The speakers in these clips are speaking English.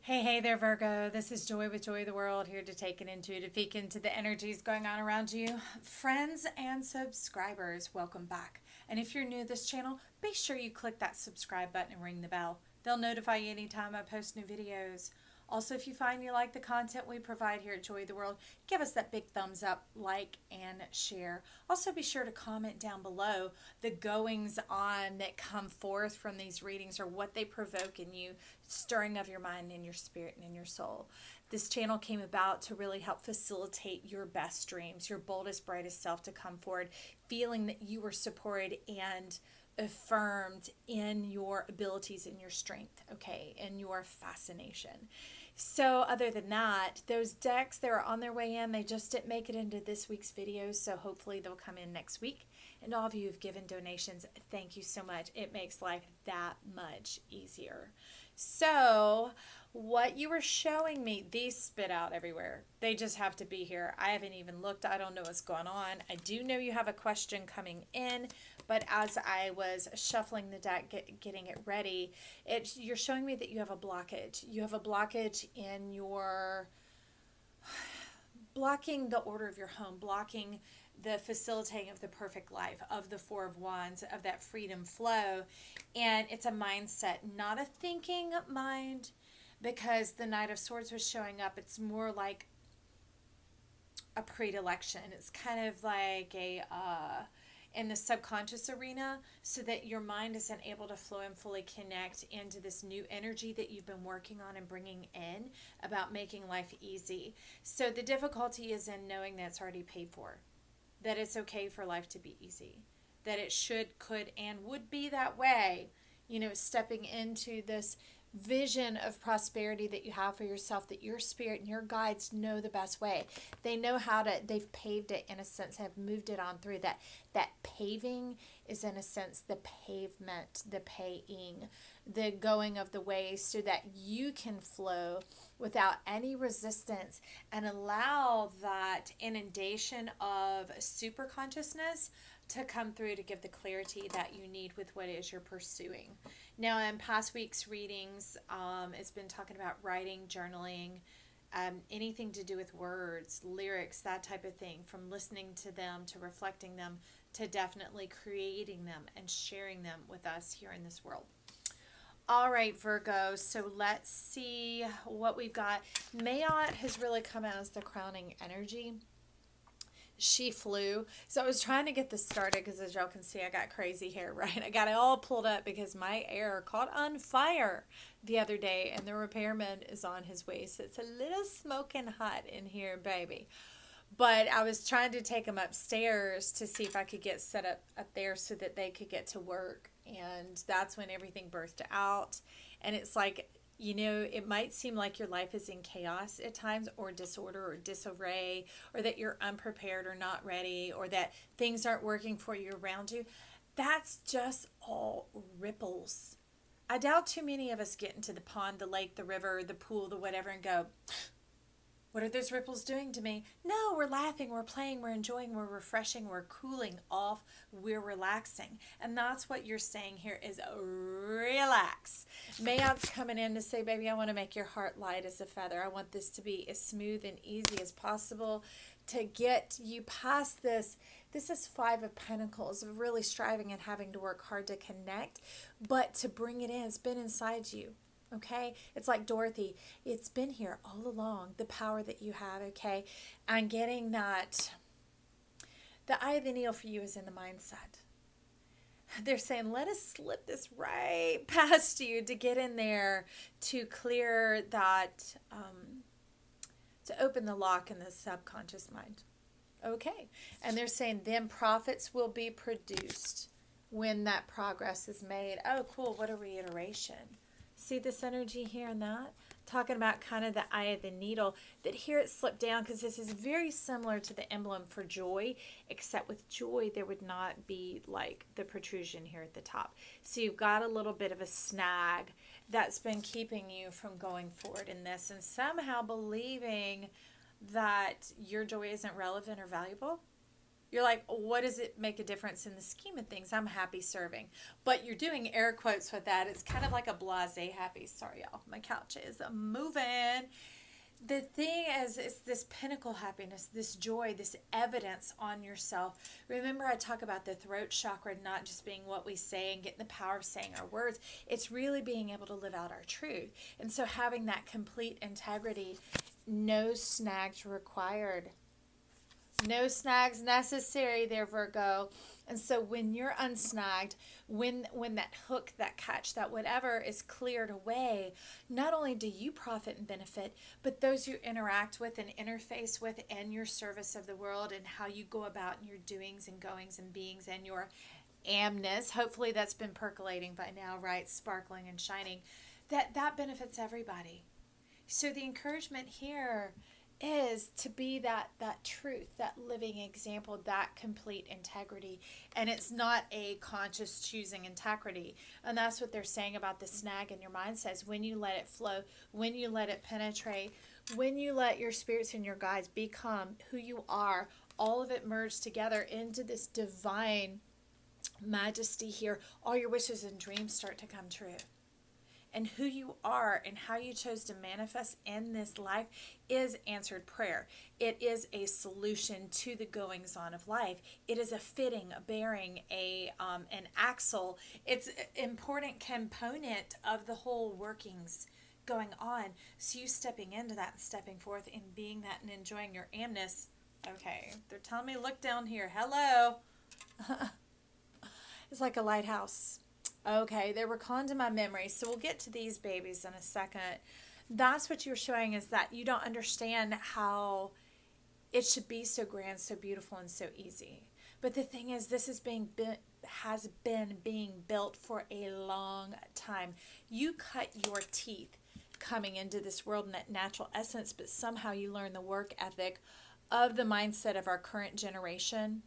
Hey there, Virgo. This is Joy with Joy of the World, here to take an intuitive peek into the energies going on around you. Friends and subscribers, welcome back. And if you're new to this channel, be sure you click that subscribe button and ring the bell. They'll notify you anytime I post new videos. Also, if you find you like the content we provide here at Joy of the World, give us that big thumbs up, like, and share. Also, be sure to comment down below the goings on that come forth from these readings or what they provoke in you, stirring of your mind and your spirit and in your soul. This channel came about to really help facilitate your best dreams, your boldest, brightest self to come forward, feeling that you were supported and affirmed in your abilities and your strength, okay, and your fascination. So other than that, those decks, they were on their way in. They just didn't make it into this week's video, so hopefully they'll come in next week. And all of you who've given donations, thank you so much. It makes life that much easier. So what you were showing me, these spit out everywhere. They just have to be here. I haven't even looked. I don't know what's going on. I do know you have a question coming in, but as I was shuffling the deck, getting it ready, you're showing me that you have a blockage. You have a blockage in your blocking the order of your home, blocking the facilitating of the perfect life, of the Four of Wands, of that freedom flow. And it's a mindset, not a thinking mind, because the Knight of Swords was showing up. It's more like a predilection. It's kind of like a in the subconscious arena, so that your mind isn't able to flow and fully connect into this new energy that you've been working on and bringing in about making life easy. So the difficulty is in knowing that it's already paid for, that it's okay for life to be easy, that it should, could, and would be that way. You know, stepping into this vision of prosperity that you have for yourself, that your spirit and your guides know the best way. They know how to, they've paved it in a sense, have moved it on through. That paving is in a sense the pavement, the paying, the going of the way, so that you can flow without any resistance and allow that inundation of super consciousness to come through to give the clarity that you need with what it is you're pursuing. Now, in past weeks' readings, it's been talking about writing, journaling, anything to do with words, lyrics, that type of thing, from listening to them to reflecting them to definitely creating them and sharing them with us here in this world. All right, Virgo, so let's see what we've got. Mayat has really come out as the crowning energy. She flew. So I was trying to get this started because, as y'all can see, I got crazy hair, right? I got it all pulled up because my hair caught on fire the other day, and the repairman is on his way. So it's a little smoking hot in here, baby. But I was trying to take him upstairs to see if I could get set up there so that they could get to work. And that's when everything birthed out. And it's like, you know, it might seem like your life is in chaos at times, or disorder or disarray, or that you're unprepared or not ready, or that things aren't working for you around you. That's just all ripples. I doubt too many of us get into the pond, the lake, the river, the pool, the whatever, and go, what are those ripples doing to me? No, we're laughing, we're playing, we're enjoying, we're refreshing, we're cooling off, we're relaxing. And that's what you're saying here is relax. Mayat's coming in to say, baby, I want to make your heart light as a feather. I want this to be as smooth and easy as possible to get you past this. This is Five of Pentacles, of really striving and having to work hard to connect, but to bring it in, it's been inside you. Okay, it's like Dorothy, it's been here all along, the power that you have. Okay, and getting that, the eye of the needle for you is in the mindset. They're saying, let us slip this right past you to get in there, to clear that, to open the lock in the subconscious mind. Okay, and they're saying then profits will be produced when that progress is made. Oh, cool, what a reiteration. See this energy here and that? Talking about kind of the eye of the needle, that here it slipped down, because this is very similar to the emblem for joy, except with joy there would not be like the protrusion here at the top. So you've got a little bit of a snag that's been keeping you from going forward in this, and somehow believing that your joy isn't relevant or valuable. You're like, what does it make a difference in the scheme of things? I'm happy serving. But you're doing air quotes with that. It's kind of like a blase happy. Sorry, y'all. My couch is moving. The thing is, it's this pinnacle happiness, this joy, this evidence on yourself. Remember, I talk about the throat chakra not just being what we say and getting the power of saying our words. It's really being able to live out our truth. And so having that complete integrity, no snags required. No snags necessary there, Virgo. And so when you're unsnagged, when that hook, that catch, that whatever is cleared away, not only do you profit and benefit, but those you interact with and interface with in your service of the world and how you go about in your doings and goings and beings and your amness. Hopefully that's been percolating by now, right? Sparkling and shining. That benefits everybody. So the encouragement here is to be that truth, that living example, that complete integrity. And it's not a conscious choosing integrity. And that's what they're saying about the snag in your mind says, when you let it flow, when you let it penetrate, when you let your spirits and your guides become who you are, all of it merged together into this divine majesty here, all your wishes and dreams start to come true. And who you are and how you chose to manifest in this life is answered prayer. It is a solution to the goings on of life. It is a fitting, a bearing, an axle. It's an important component of the whole workings going on. So you stepping into that and stepping forth and being that and enjoying your amness. Okay, they're telling me look down here. Hello. It's like a lighthouse. Okay, they were conned to my memory. So we'll get to these babies in a second. That's what you're showing, is that you don't understand how it should be so grand, so beautiful, and so easy. But the thing is, this is has been being built for a long time. You cut your teeth coming into this world in that natural essence, but somehow you learn the work ethic of the mindset of our current generation.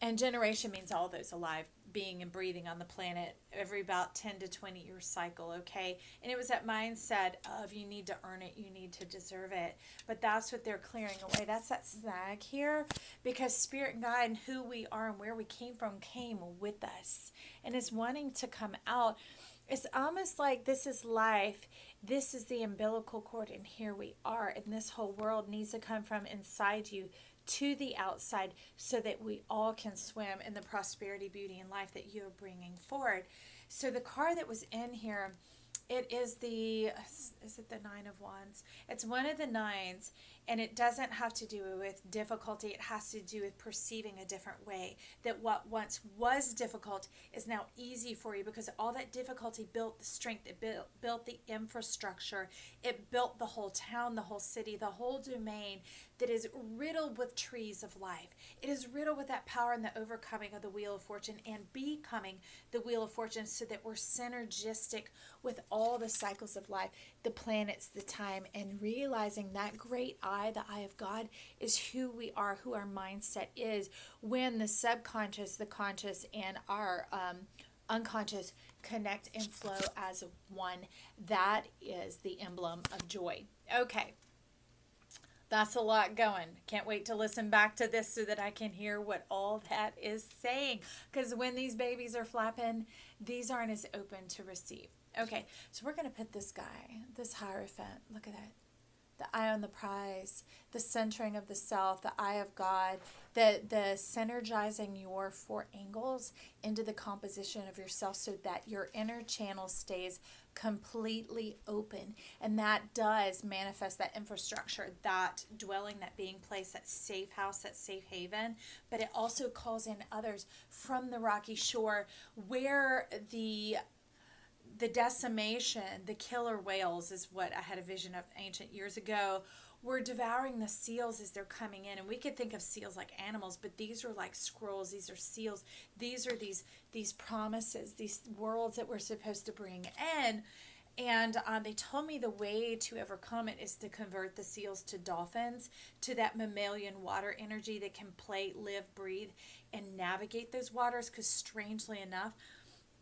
And generation means all those alive, being and breathing on the planet every about 10 to 20 year cycle, okay? And it was that mindset of you need to earn it, you need to deserve it. But that's what they're clearing away. That's that snag here, because Spirit and God and who we are and where we came from came with us and is wanting to come out. It's almost like this is life. This is the umbilical cord, and here we are. And this whole world needs to come from inside you to the outside so that we all can swim in the prosperity, beauty, and life that you're bringing forward. So the card that was in here, it is is it the Nine of Wands? It's one of the nines, and it doesn't have to do with difficulty. It has to do with perceiving a different way. That what once was difficult is now easy for you, because all that difficulty built the strength. It built the infrastructure. It built the whole town, the whole city, the whole domain that is riddled with trees of life. It is riddled with that power and the overcoming of the Wheel of Fortune and becoming the Wheel of Fortune, so that we're synergistic with all the cycles of life, the planets, the time, and realizing that great eye, the eye of God, is who we are, who our mindset is, when the subconscious, the conscious, and our unconscious connect and flow as one. That is the emblem of joy. Okay. That's a lot going. Can't wait to listen back to this so that I can hear what all that is saying. Because when these babies are flapping, these aren't as open to receive. Okay, so we're going to put this guy, this Hierophant, look at that. The eye on the prize, the centering of the self, the eye of God, the synergizing your four angles into the composition of yourself so that your inner channel stays completely open. And that does manifest that infrastructure, that dwelling, that being place, that safe house, that safe haven. But it also calls in others from the rocky shore where the decimation, the killer whales is what I had a vision of ancient years ago, were devouring the seals as they're coming in. And we could think of seals like animals, but these are like scrolls. These are seals. These are these promises, these worlds that we're supposed to bring in. And they told me the way to overcome it is to convert the seals to dolphins, to that mammalian water energy that can play, live, breathe, and navigate those waters. Because strangely enough,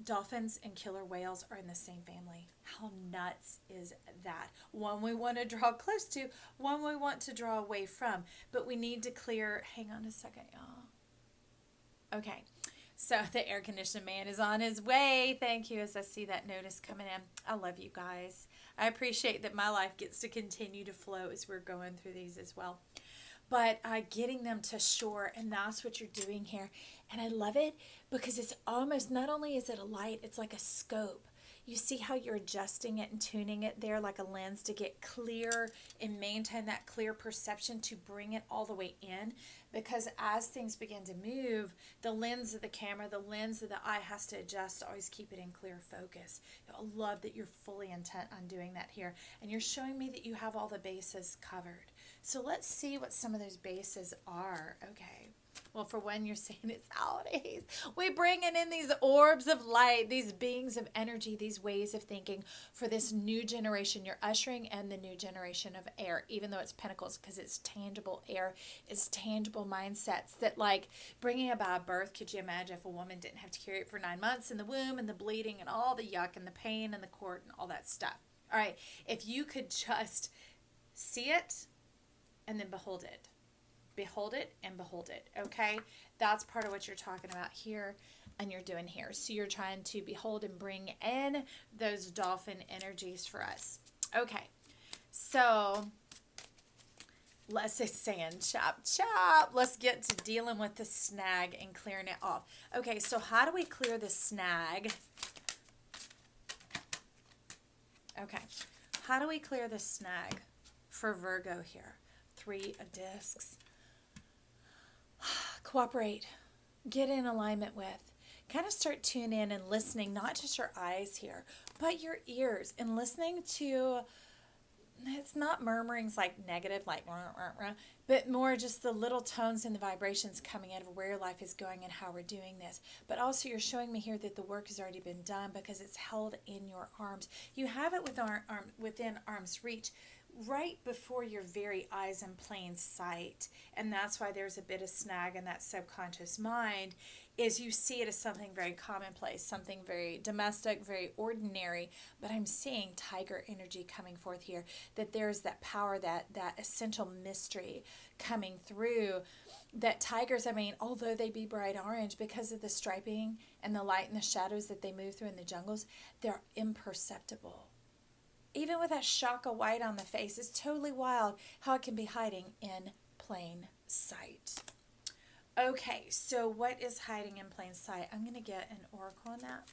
dolphins and killer whales are in the same family. How nuts is that? One we want to draw close to, one we want to draw away from. But we need to clear, hang on a second, y'all. Okay. So the air conditioning man is on his way. Thank you as I see that notice coming in. I love you guys. I appreciate that my life gets to continue to flow as we're going through these as well. But getting them to shore, and that's what you're doing here. And I love it because it's almost, not only is it a light, it's like a scope. You see how you're adjusting it and tuning it there like a lens to get clear and maintain that clear perception to bring it all the way in. Because as things begin to move, the lens of the camera, the lens of the eye has to adjust to always keep it in clear focus. I love that you're fully intent on doing that here. And you're showing me that you have all the bases covered. So let's see what some of those bases are. Okay. Well, for one, you're saying it's holidays. We're bringing in these orbs of light, these beings of energy, these ways of thinking for this new generation. You're ushering in the new generation of air, even though it's pentacles, because it's tangible air. It's tangible mindsets that, like, bringing about birth. Could you imagine if a woman didn't have to carry it for 9 months in the womb and the bleeding and all the yuck and the pain and the cord and all that stuff? All right. If you could just see it and then behold it. Behold it and behold it. Okay, that's part of what you're talking about here and you're doing here. So you're trying to behold and bring in those dolphin energies for us. Okay, so let's say saying chop chop. Let's get to dealing with the snag and clearing it off. Okay, so how do we clear the snag? Okay, how do we clear the snag for Virgo here? 3 of discs. Cooperate, get in alignment with, kind of start tuning in and listening, not just your eyes here, but your ears, and listening to, it's not murmurings like negative, like, but more just the little tones and the vibrations coming out of where your life is going and how we're doing this. But also you're showing me here that the work has already been done because it's held in your arms. You have it within arm's reach, right before your very eyes in plain sight. And that's why there's a bit of snag in that subconscious mind, is you see it as something very commonplace, something very domestic, very ordinary. But I'm seeing tiger energy coming forth here, that there's that power, that essential mystery coming through. That tigers, I mean, although they be bright orange, because of the striping and the light and the shadows that they move through in the jungles, they're imperceptible. Even with that shock of white on the face, it's totally wild how it can be hiding in plain sight. Okay, so what is hiding in plain sight? I'm going to get an oracle on that.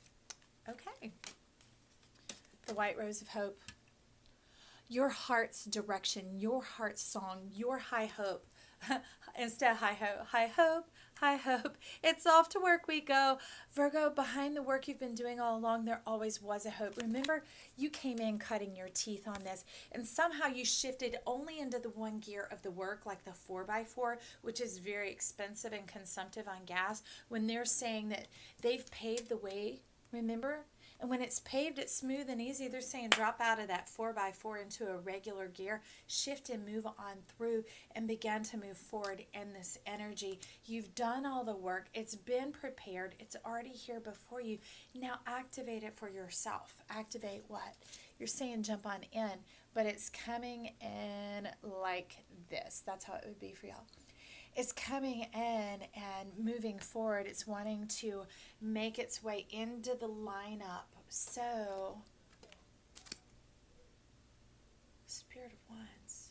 Okay. The White Rose of Hope. Your heart's direction, your heart's song, your high hope. Instead of high hope, it's off to work we go. Virgo, behind the work you've been doing all along, there always was a hope. Remember, you came in cutting your teeth on this, and somehow you shifted only into the one gear of the work, like the 4x4, which is very expensive and consumptive on gas, when they're saying that they've paved the way, remember? And when it's paved, it's smooth and easy. They're saying drop out of that 4x4 into a regular gear, shift and move on through, and begin to move forward in this energy. You've done all the work. It's been prepared. It's already here before you. Now activate it for yourself. Activate what? You're saying jump on in, but it's coming in like this. That's how it would be for y'all. It's coming in and moving forward. It's wanting to make its way into the lineup. So, Spirit of Wands.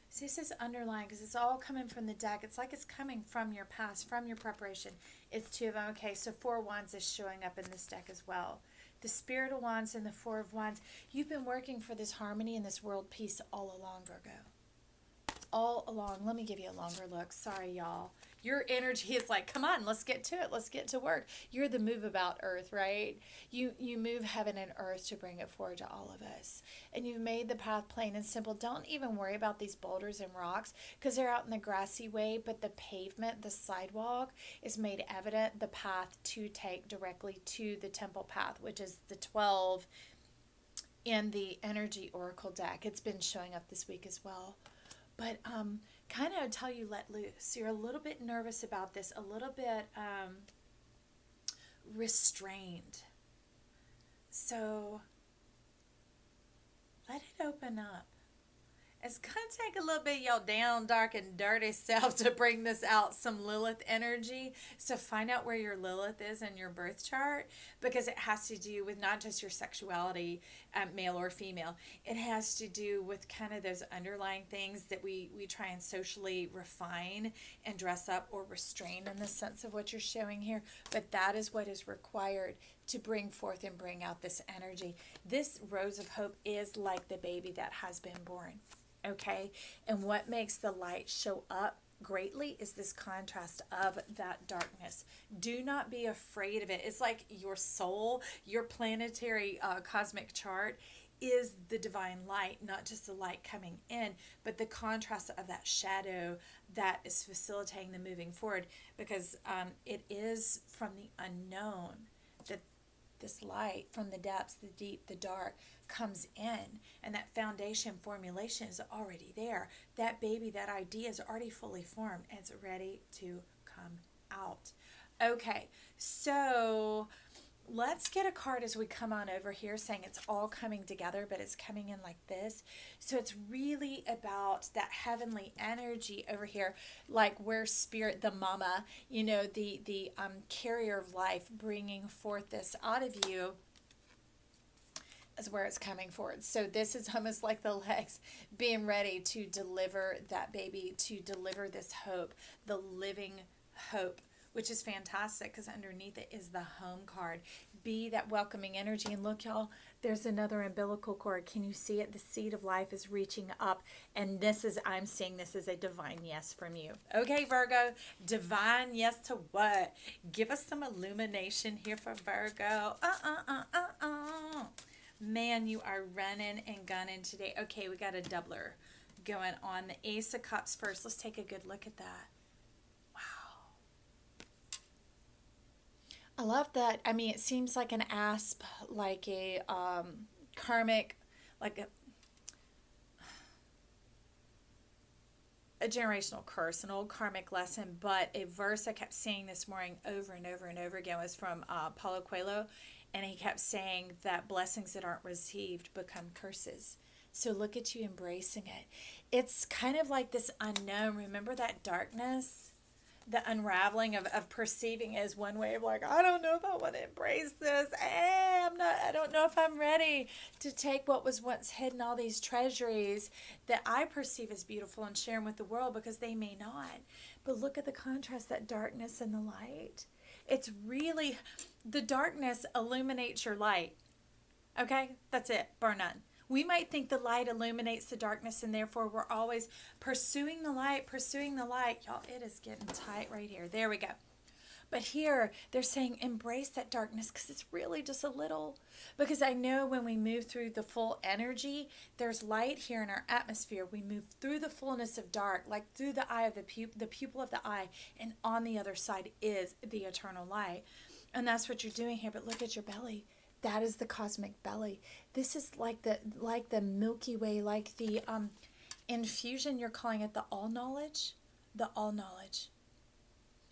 See, this is underlined because it's all coming from the deck. It's like it's coming from your past, from your preparation. It's 2 of them. Okay, so 4 of Wands is showing up in this deck as well. The Spirit of Wands and the 4 of Wands. You've been working for this harmony and this world peace all along, Virgo. All along. Let me give you a longer look. Sorry, y'all. Your energy is like, come on, let's get to it. Let's get to work. You're the move about earth, right? You move heaven and earth to bring it forward to all of us. And you've made the path plain and simple. Don't even worry about these boulders and rocks because they're out in the grassy way, but the pavement, the sidewalk is made evident, the path to take directly to the temple path, which is the 12 in the energy oracle deck. It's been showing up this week as well. But kind of until you let loose. You're a little bit nervous about this, a little bit restrained. So let it open up It's going to take a little bit of your down, dark, and dirty self to bring this out, some Lilith energy. So find out where your Lilith is in your birth chart, because it has to do with not just your sexuality, male or female. It has to do with kind of those underlying things that we try and socially refine and dress up or restrain in the sense of what you're showing here. But that is what is required to bring forth and bring out this energy. This rose of hope is like the baby that has been born. Okay, and what makes the light show up greatly is this contrast of that darkness. Do not be afraid of it. It's like your soul, your planetary cosmic chart is the divine light, not just the light coming in, but the contrast of that shadow that is facilitating the moving forward, because it is from the unknown that this light from the depths, the deep, the dark comes in, and that foundation formulation is already there. That baby, that idea is already fully formed, and it's ready to come out. Okay, so let's get a card as we come on over here saying it's all coming together, but it's coming in like this. So it's really about that heavenly energy over here, like where spirit, the mama, the carrier of life, bringing forth this out of you, is where it's coming forward. So this is almost like the legs being ready to deliver that baby, to deliver this hope, the living hope, which is fantastic because underneath it is the home card. Be that welcoming energy. And look, y'all, there's another umbilical cord. Can you see it? The seed of life is reaching up. And I'm seeing this as a divine yes from you. Okay, Virgo, divine yes to what? Give us some illumination here for Virgo. Man, you are running and gunning today. Okay, we got a doubler going on. The Ace of Cups first. Let's take a good look at that. I love that. I mean, it seems like an asp, like a karmic, like a generational curse, an old karmic lesson. But a verse I kept saying this morning over and over and over again was from Paulo Coelho, and he kept saying that blessings that aren't received become curses. So look at you embracing it. It's kind of like this unknown. Remember that darkness? The unraveling of perceiving is one way of like, I don't know if I want to embrace this. I don't know if I'm ready to take what was once hidden, all these treasuries that I perceive as beautiful, and share them with the world, because they may not. But look at the contrast, that darkness and the light. It's really, the darkness illuminates your light. Okay, that's it, bar none. We might think the light illuminates the darkness, and therefore we're always pursuing the light, pursuing the light. Y'all, it is getting tight right here. There we go. But here, they're saying embrace that darkness, because it's really just a little. Because I know when we move through the full energy, there's light here in our atmosphere. We move through the fullness of dark, like through the eye of the pupil of the eye, and on the other side is the eternal light. And that's what you're doing here. But look at your belly. That is the cosmic belly. This is like the Milky Way, like the infusion. You're calling it the all knowledge, the all knowledge.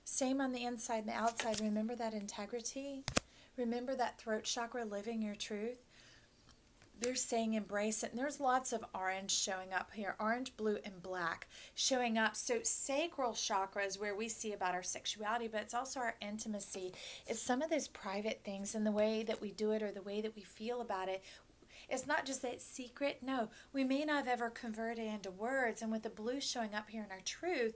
Same on the inside and the outside. Remember that integrity. Remember that throat chakra, living your truth. They're saying embrace it. And there's lots of orange showing up here. Orange, blue, and black showing up. So sacral chakra is where we see about our sexuality, but it's also our intimacy. It's some of those private things, and the way that we do it or the way that we feel about it. It's not just that it's secret. No, we may not have ever converted into words. And with the blue showing up here in our truth,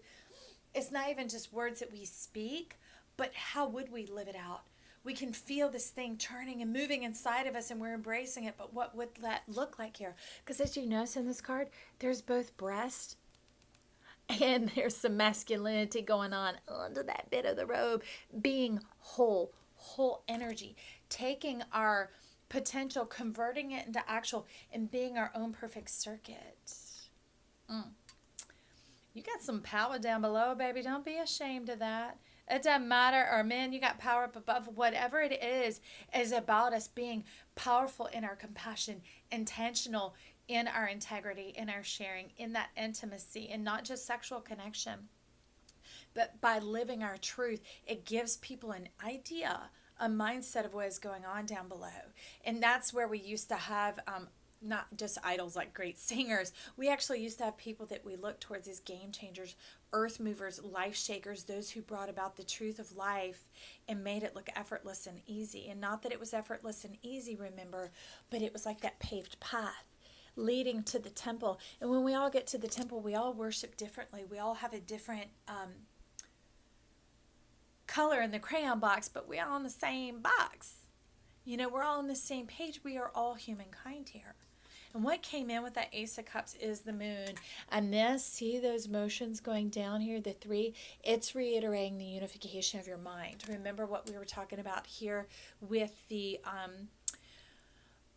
it's not even just words that we speak, but how would we live it out? We can feel this thing turning and moving inside of us, and we're embracing it. But what would that look like here? Because as you notice in this card, there's both breast and there's some masculinity going on under that bit of the robe. Being whole energy. Taking our potential, converting it into actual, and being our own perfect circuit. You got some power down below, baby. Don't be ashamed of that. It doesn't matter, or man, you got power up above. Whatever it is about us being powerful in our compassion, intentional in our integrity, in our sharing, in that intimacy, and not just sexual connection. But by living our truth, it gives people an idea, a mindset of what is going on down below. And that's where we used to have not just idols like great singers. We actually used to have people that we looked towards as game changers, earth movers, life shakers, those who brought about the truth of life and made it look effortless and easy. And not that it was effortless and easy, remember, but it was like that paved path leading to the temple. And when we all get to the temple, we all worship differently. We all have a different color in the crayon box, but we're all in the same box. You know, we're all on the same page. We are all humankind here. And what came in with that Ace of Cups is the moon. And this, see those motions going down here, the 3, it's reiterating the unification of your mind. Remember what we were talking about here with the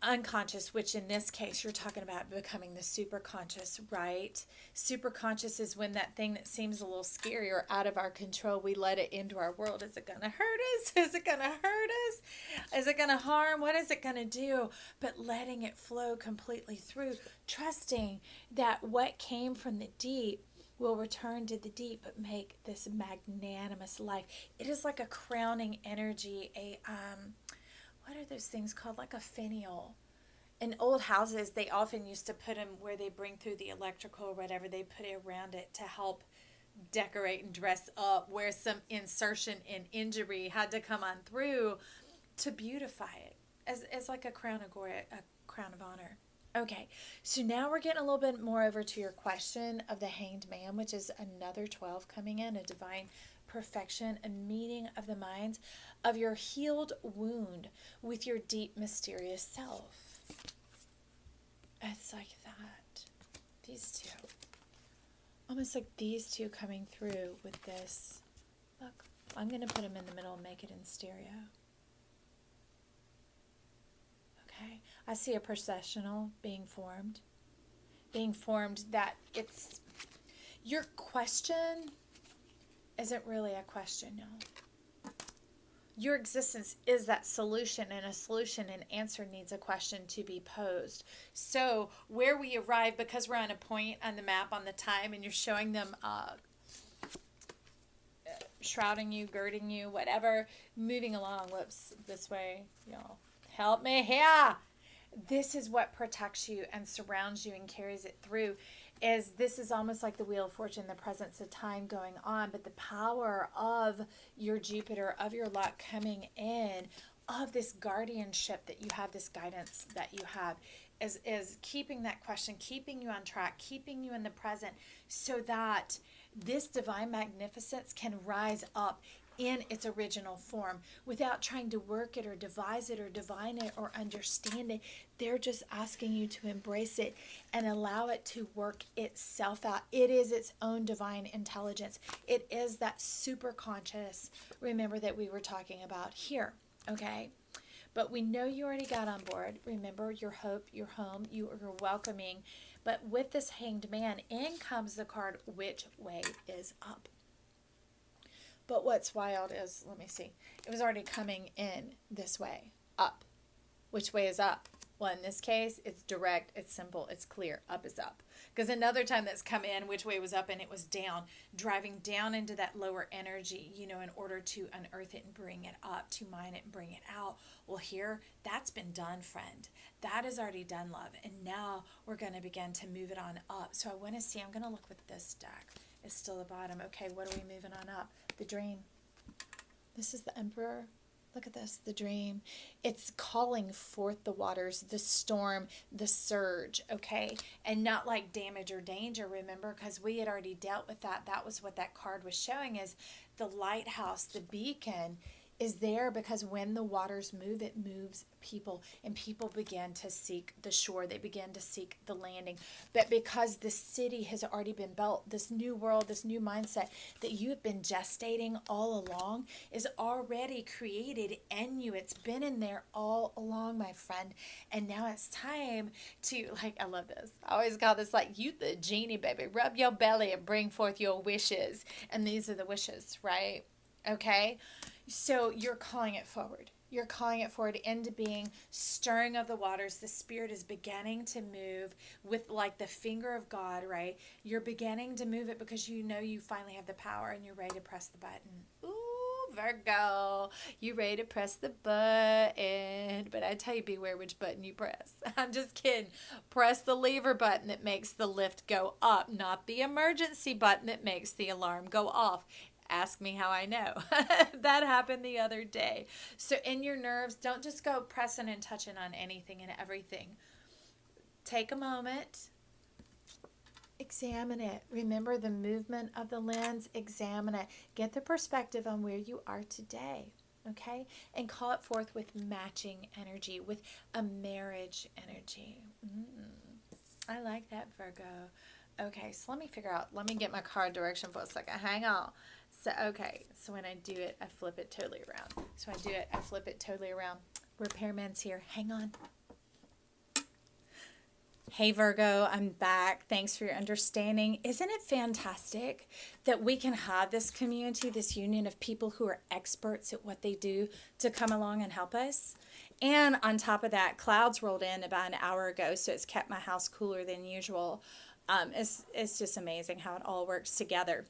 unconscious, which in this case you're talking about becoming the super conscious, right? Super conscious is when that thing that seems a little scary or out of our control, we let it into our world. Is it going to hurt us? Is it going to hurt us? Is it going to harm? What is it going to do? But letting it flow completely through, trusting that what came from the deep will return to the deep, but make this magnanimous life. It is like a crowning energy, what are those things called? Like a finial. In old houses, they often used to put them where they bring through the electrical or whatever. They put it around it to help decorate and dress up, where some insertion and injury had to come on through to beautify it as like a crown of glory, a crown of honor. Okay, so now we're getting a little bit more over to your question of the Hanged Man, which is another 12 coming in, a divine perfection, a meeting of the minds of your healed wound with your deep mysterious self. It's like that. These two. Almost like these two coming through with this. Look, I'm going to put them in the middle and make it in stereo. Okay. I see a processional being formed. Being formed that it's... Your question isn't really a question, no. Your existence is that solution, and a solution and answer needs a question to be posed. So where we arrive, because we're on a point on the map on the time, and you're showing them shrouding you, girding you, whatever, moving along. Whoops, this way, y'all. Help me here. This is what protects you and surrounds you and carries it through. This is almost like the Wheel of Fortune, the presence of time going on, but the power of your Jupiter, of your luck coming in, of this guardianship that you have, this guidance that you have, is keeping that question, keeping you on track, keeping you in the present, so that this divine magnificence can rise up in its original form without trying to work it or devise it or divine it or understand it. They're just asking you to embrace it and allow it to work itself out. It is its own divine intelligence. It is that super conscious, remember, that we were talking about here, okay? But we know you already got on board. Remember, your hope, your home, you're welcoming. But with this Hanged Man, in comes the card, which way is up? But what's wild is, let me see, it was already coming in this way, up. Which way is up? Well, in this case, it's direct, it's simple, it's clear. Up is up. Because another time that's come in, which way was up, and it was down, driving down into that lower energy, in order to unearth it and bring it up, to mine it and bring it out. Well, here, that's been done, friend. That is already done, love. And now we're going to begin to move it on up. So I want to see, I'm going to look with this deck. It's still the bottom. Okay, what are we moving on up? The dream. This is the Emperor. Look at this, the dream. It's calling forth the waters, the storm, the surge, okay? And not like damage or danger, remember, because we had already dealt with that. That was what that card was showing, is the lighthouse, the beacon is there because when the waters move, it moves people, and people begin to seek the shore. They begin to seek the landing. But because the city has already been built, this new world, this new mindset that you have been gestating all along is already created in you. It's been in there all along, my friend. And now it's time to, I love this. I always call this you the genie, baby. Rub your belly and bring forth your wishes. And these are the wishes, right? Okay? So you're calling it forward. You're calling it forward into being, stirring of the waters. The Spirit is beginning to move with the finger of God, right? You're beginning to move it because you know you finally have the power and you're ready to press the button. Ooh, Virgo, you ready to press the button? But I tell you, beware which button you press. I'm just kidding. Press the lever button that makes the lift go up, not the emergency button that makes the alarm go off. Ask me how I know. That happened the other day. So in your nerves, don't just go pressing and touching on anything and everything. Take a moment. Examine it. Remember the movement of the lens. Examine it. Get the perspective on where you are today. Okay? And call it forth with matching energy, with a marriage energy. I like that, Virgo. Okay, so let me figure out. Let me get my card direction for a second. Hang on. So, okay. So when I do it, I flip it totally around. So I do it, I flip it totally around. Repairman's here. Hang on. Hey Virgo, I'm back. Thanks for your understanding. Isn't it fantastic that we can have this community, this union of people who are experts at what they do to come along and help us? And on top of that, clouds rolled in about an hour ago, so it's kept my house cooler than usual. It's just amazing how it all works together.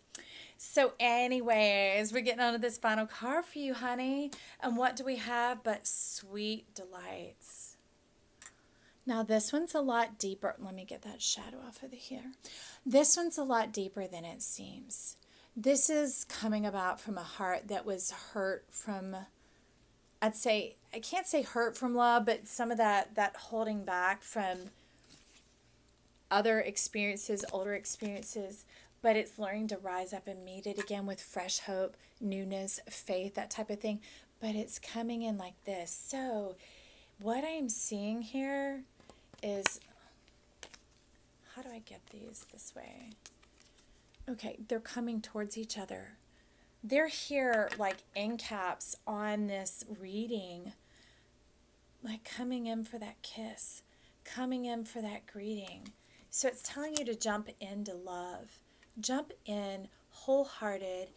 So anyways, we're getting on to this final card for you, honey. And what do we have but sweet delights? Now, this one's a lot deeper. Let me get that shadow off of here. This one's a lot deeper than it seems. This is coming about from a heart that was hurt from, I'd say, I can't say hurt from love, but some of that holding back from other experiences, older experiences. But it's learning to rise up and meet it again with fresh hope, newness, faith, that type of thing. But it's coming in like this. So what I'm seeing here is, how do I get these this way? Okay, they're coming towards each other. They're here like end caps on this reading, like coming in for that kiss, coming in for that greeting. So it's telling you to jump into love, jump in wholehearted.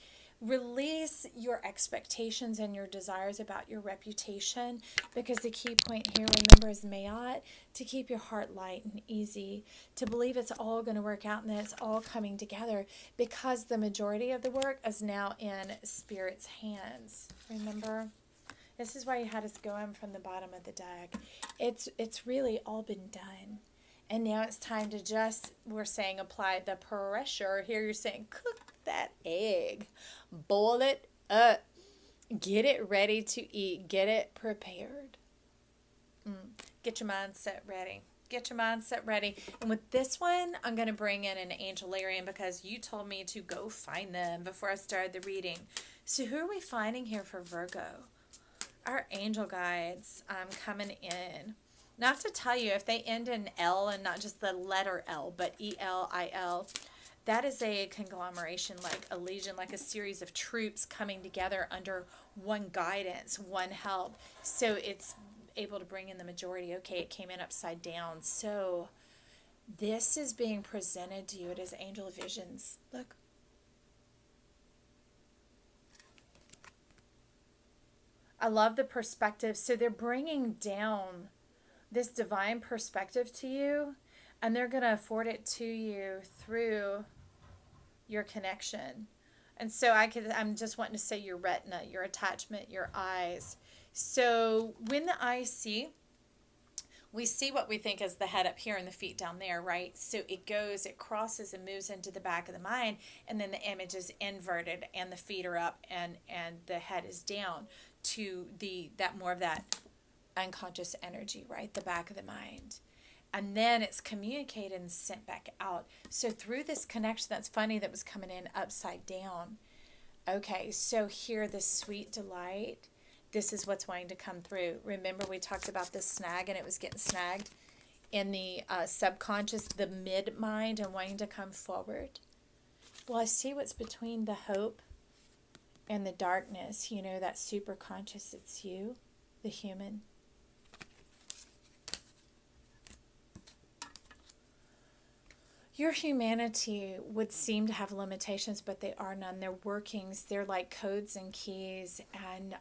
Release your expectations and your desires about your reputation, because the key point here, remember, is mayat, to keep your heart light and easy, to believe it's all going to work out and that it's all coming together, because the majority of the work is now in Spirit's hands. Remember? This is why you had us go in from the bottom of the deck. It's really all been done. And now it's time to just, we're saying, apply the pressure. Here you're saying, cook that egg. Boil it up. Get it ready to eat. Get it prepared. Get your mindset ready. Get your mindset ready. And with this one, I'm going to bring in an angel Larian, because you told me to go find them before I started the reading. So who are we finding here for Virgo? Our angel guides coming in. Now, I have to tell you, if they end in L and not just the letter L, but E-L-I-L, that is a conglomeration, like a legion, like a series of troops coming together under one guidance, one help. So it's able to bring in the majority. Okay, it came in upside down. So this is being presented to you. It is angel visions. Look. I love the perspective. So they're bringing down this divine perspective to you, and they're going to afford it to you through your connection. And so I'm just wanting to say your retina, your attachment, your eyes. So when the eyes see, we see what we think is the head up here and the feet down there, right? So it crosses and moves into the back of the mind, and then the image is inverted and the feet are up and the head is down to that more of that unconscious energy, right? The back of the mind. And then it's communicated and sent back out. So through this connection, that's funny, that was coming in upside down. Okay, so here, this sweet delight, this is what's wanting to come through. Remember, we talked about this snag, and it was getting snagged in the subconscious, the mid-mind, and wanting to come forward. Well, I see what's between the hope and the darkness, that super conscious. It's you, the human. Your humanity would seem to have limitations, but they are none. They're workings. They're like codes and keys and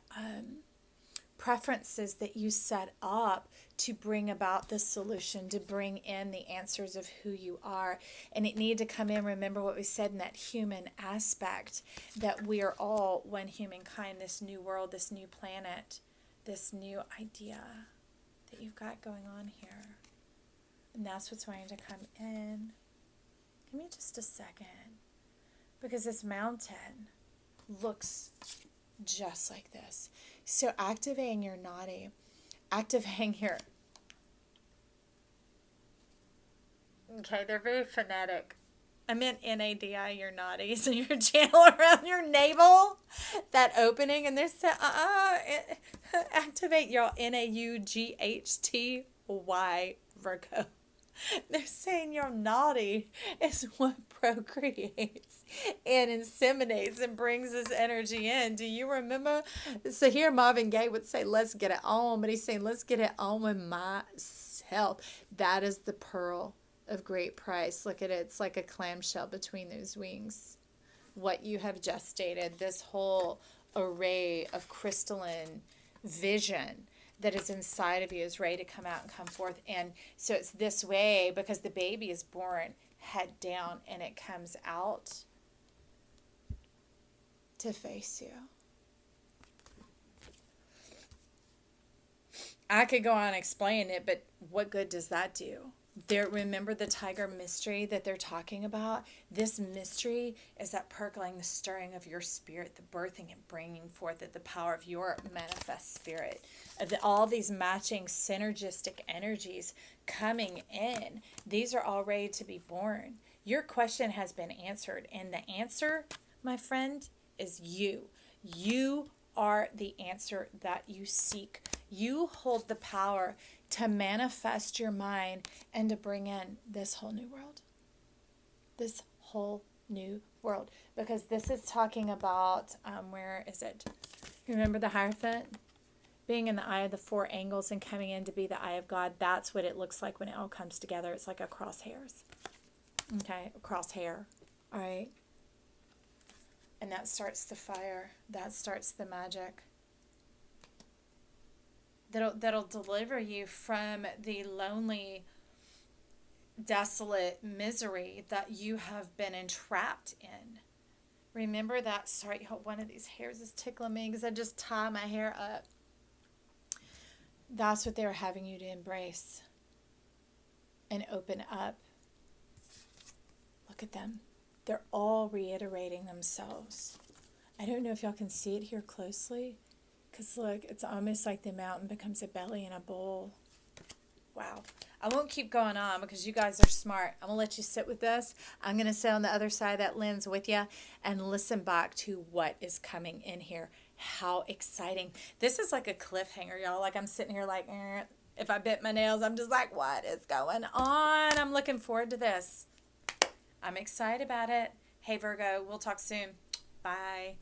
preferences that you set up to bring about the solution, to bring in the answers of who you are. And it needed to come in, remember what we said in that human aspect, that we are all one humankind, this new world, this new planet, this new idea that you've got going on here. And that's what's wanting to come in. Give me just a second. Because this mountain looks just like this. So activating your naughty, activating your... Okay, they're very phonetic. I meant N-A-D-I, your naughty. So your channel around your navel, that opening, and they're saying, activate your N-A-U-G-H-T-Y, Virgo. They're saying your naughty is what procreates and inseminates and brings this energy in. Do you remember? So here Marvin Gaye would say, let's get it on. But he's saying, let's get it on with myself. That is the pearl of great price. Look at it. It's like a clamshell between those wings. What you have gestated, this whole array of crystalline vision that is inside of you is ready to come out and come forth. And so it's this way because the baby is born head down and it comes out to face you. I could go on explaining it, but what good does that do? Remember the tiger mystery that they're talking about? This mystery is that percolating, the stirring of your spirit, the birthing and bringing forth of the power of your manifest spirit, of all these matching synergistic energies coming in. These are all ready to be born. Your question has been answered, and the answer, my friend, is you. You are the answer that you seek. You hold the power to manifest your mind and to bring in this whole new world. This whole new world. Because this is talking about, where is it? Remember the Hierophant? Being in the eye of the four angles and coming in to be the eye of God. That's what it looks like when it all comes together. It's like a crosshairs. Okay, a crosshair. All right. And that starts the fire. That starts the magic. That'll deliver you from the lonely, desolate misery that you have been entrapped in. Remember that? Sorry, one of these hairs is tickling me because I just tie my hair up. That's what they're having you to embrace and open up. Look at them. They're all reiterating themselves. I don't know if y'all can see it here closely. Because look, it's almost like the mountain becomes a belly in a bowl. Wow. I won't keep going on because you guys are smart. I'm going to let you sit with this. I'm going to sit on the other side of that lens with you and listen back to what is coming in here. How exciting. This is like a cliffhanger, y'all. Like I'm sitting here like, if I bit my nails, I'm just like, what is going on? I'm looking forward to this. I'm excited about it. Hey, Virgo, we'll talk soon. Bye.